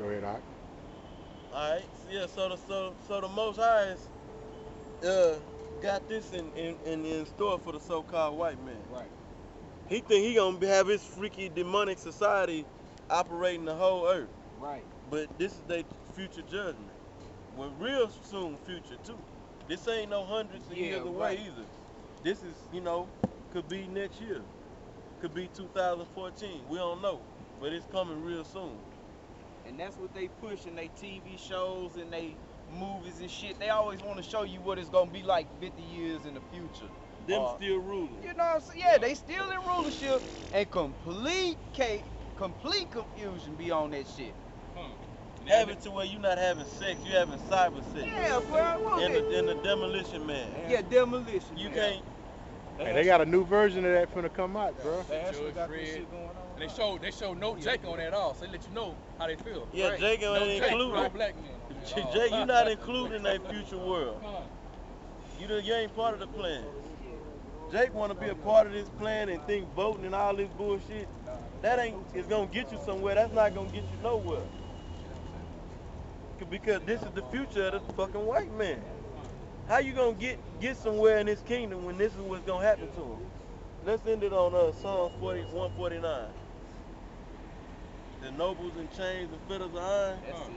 Go ahead, Doc. All right. Yeah. So the Most High is, got this in store for the so-called white man. Right. He think he gonna have his freaky demonic society operating the whole earth. Right. But this is their future judgment. Well, real soon future too. This ain't no hundreds of years away right. either. This is, could be next year. Could be 2014. We don't know. But it's coming real soon. And that's what they push in their TV shows and they movies and shit. They always want to show you what it's gonna be like 50 years in the future. Them still ruling. You know what I'm saying? Yeah, they still in rulership and complete confusion be on that shit. Have it to where you not having sex, you having cyber sex. Yeah, bro. In the demolition man. Yeah, demolition. You can't. Hey, they got a new version of that finna come out, bro. They actually got this shit going on. And they show no Jake on that at all, so they let you know how they feel. Yeah, right. Jake ain't Jake, included. no black men. Jake, you not included in that future world. You ain't part of the plan. Jake want to be a part of this plan and think voting and all this bullshit. That ain't is gonna get you somewhere. That's not gonna get you nowhere. Because this is the future of the fucking white man. How you gonna get somewhere in this kingdom when this is what's gonna happen to him? Let's end it on Psalm 149. The nobles in chains and fetters of iron. That's it.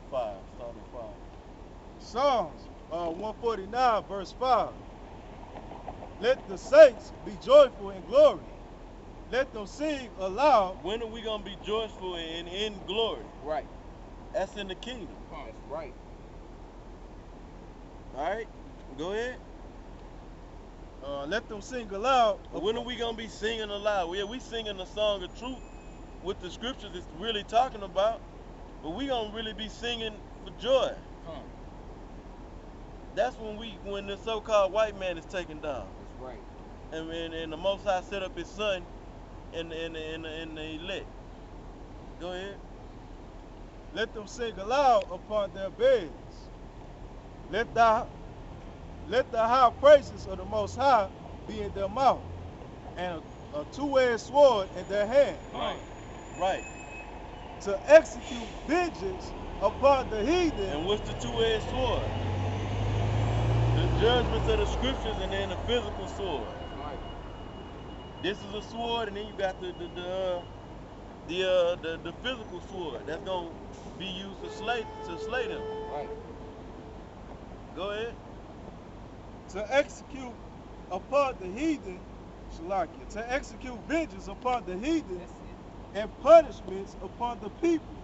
5, starting 5. Psalms 149, verse 5. Let the saints be joyful in glory. Let them sing aloud. When are we going to be joyful and in glory? Right. That's in the kingdom. That's right. All right, go ahead. Let them sing aloud. When are we going to be singing aloud? We singing the song of truth, what the scriptures is really talking about, but we going to really be singing for joy. That's when the so-called white man is taken down. That's right. And the Most High set up his son in the elect. Go ahead. Let them sing aloud upon their beds. Let the high praises of the Most High be in their mouth, and a two-edged sword in their hand. Right. To execute vengeance upon the heathen. And what's the two-edged sword? The judgments of the scriptures and then the physical sword. Right. This is a sword, and then you got the physical sword that's gonna be used to slay them. Right. Go ahead. To execute upon the heathen, Shalakia, to execute vengeance upon the heathen and punishments upon the people.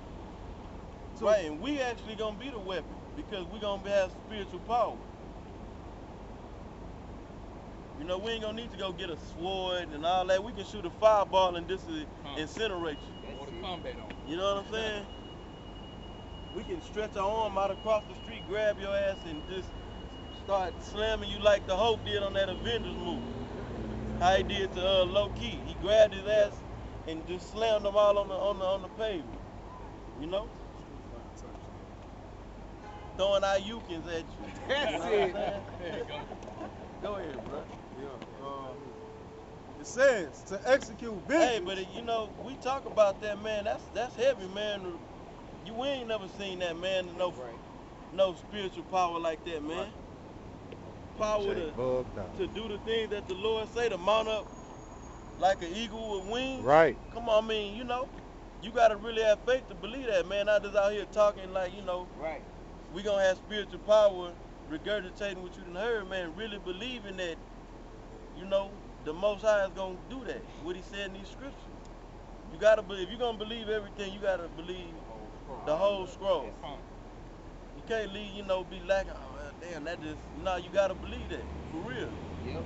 So, right, and we actually gonna be the weapon because we gonna have spiritual power. We ain't gonna need to go get a sword and all that. We can shoot a fireball and just incinerate you. Or the combat on. You know what I'm saying? We can stretch our arm out across the street, grab your ass, and just start slamming you like the Hulk did on that Avengers movie. How he did to Low Key. He grabbed his ass and just slammed them all on the pavement. You know? Throwing Ayukins at you. That's You know it. what I'm saying? Go ahead, bro. it says to execute vengeance. Hey, but we talk about that, man. That's heavy, man. We ain't never seen that, man. No spiritual power like that, man. Power to do the things that the Lord say, to mount up like an eagle with wings. Right. Come on, you gotta really have faith to believe that, man. Not just out here talking like, Right. we gonna have spiritual power, regurgitating what you done heard, man. Really believing that, the Most High is gonna do that. What He said in these scriptures. You gotta believe. If you're gonna believe everything, you gotta believe the whole scroll. You can't leave, be lacking. Oh, well, damn, that just. No, you gotta believe that for real. Yep.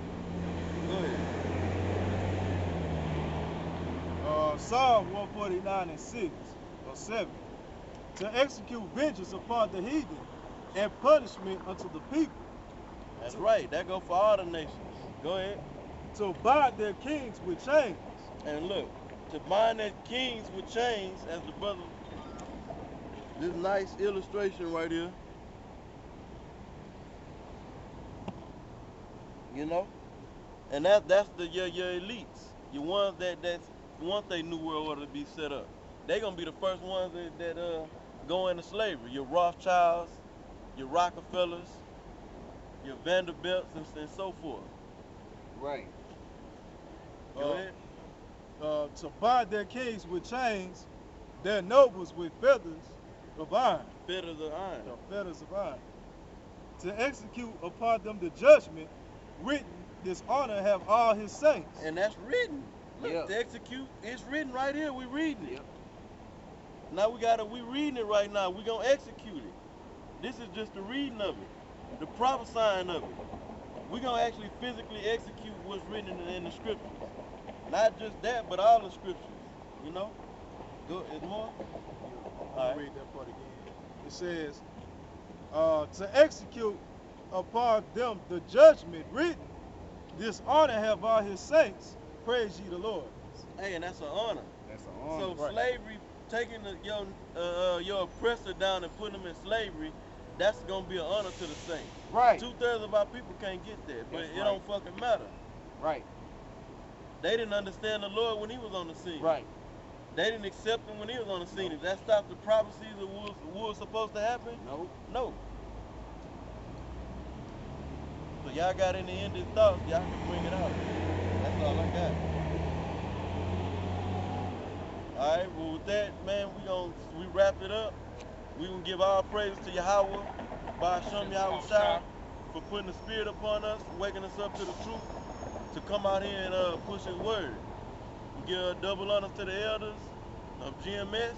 Go ahead. Psalm 149 and 6 or 7. To execute vengeance upon the heathen and punishment unto the people. That's right. That go for all the nations. Go ahead. To bind their kings with chains. And look, to bind their kings with chains, as the brother. This nice illustration right here. You know? And that's your elites. Your ones that want their new world order to be set up. They gonna be the first ones that go into slavery. Your Rothschilds, your Rockefellers, your Vanderbilts, and so forth. Right. Go ahead. To bind their kings with chains, their nobles with feathers of iron. Fetters of iron. The feathers of iron. To execute upon them the judgment written, his honor have all his saints. And that's written. Look, Yep. to execute, it's written right here. We reading it. Yep. Now we reading it right now. We gonna execute it. This is just the reading of it, the prophesying of it. We gonna actually physically execute what's written in the scriptures. Not just that, but all the scriptures. You know. Go. Is more? I'll read that part again. It says, to execute upon them the judgment written, this honor have all his saints. Praise ye the Lord. Hey, and that's an honor. That's an So honor. right. slavery, taking your oppressor down and putting him in slavery, that's gonna be an honor to the saints. Right. 2/3 of our people can't get that, but That's it right. don't fucking matter. Right. They didn't understand the Lord when he was on the scene. Right. They didn't accept him when he was on the scene. If that stopped the prophecies of what was supposed to happen, No. no. So y'all got any ending thoughts, y'all can bring it out. That's all I got. Alright, well with that, man, we wrap it up. We gonna give all praise to Yahweh, by Hashem Yahweh Shai, for putting the spirit upon us, waking us up to the truth, to come out here and push his word. We give double honors to the elders of GMS.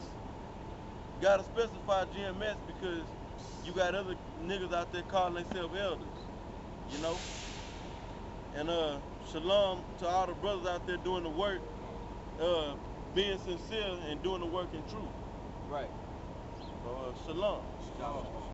You gotta specify GMS because you got other niggas out there calling themselves elders, you know? And shalom to all the brothers out there doing the work, being sincere and doing the work in truth. Right. So shalom. Shalom.